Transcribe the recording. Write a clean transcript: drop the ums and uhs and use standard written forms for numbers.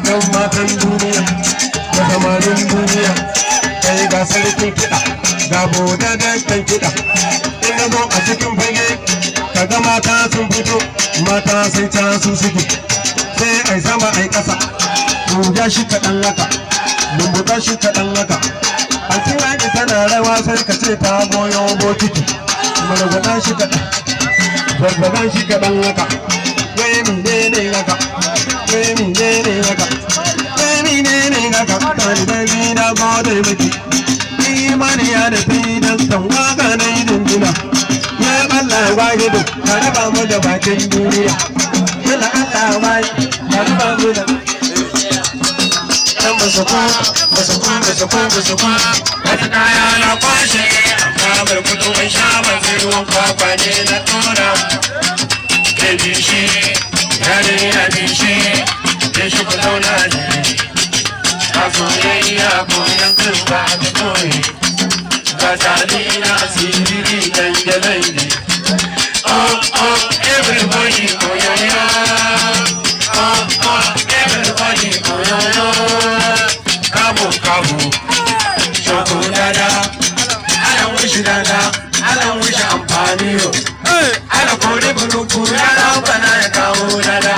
yan matan duniya da samarin duniya kai ga sarkin kiɗa ga boda da kan kiɗa in na zo a cikin fage kaga mata sun fito mata sai can su suke sai ai sama ai ƙasa ja shi kaɗan haka lumbuɗa shi kaɗan haka a cikin tana rawa sai ka ce ta goyo bokiti margwaɗa shi kaɗan zargwaɗa shi kaɗan haka wai mene haka wai mene haka wai mene haka tani da bi na gode miki imani ya da fi dan san waka na yi dindina ya Allah wahidu ka raba mu da bakin duniya yana Allah wahidu ka raba mu da masu wata kaya na kwashe amma bar kudu mai sha mafi ruwan kwakwa ne na tura ya ji shi yare ya ji shi ya shi ku zauna ne a soyayya koyan turba da koyi ga tali na asiri kan jalaili oh oh everybody koyoyo oh oh everybody koyoyo kabu shoko dada ana wishi dada ana wishi amfani yo ana kore buruku ya bana ya kawo dada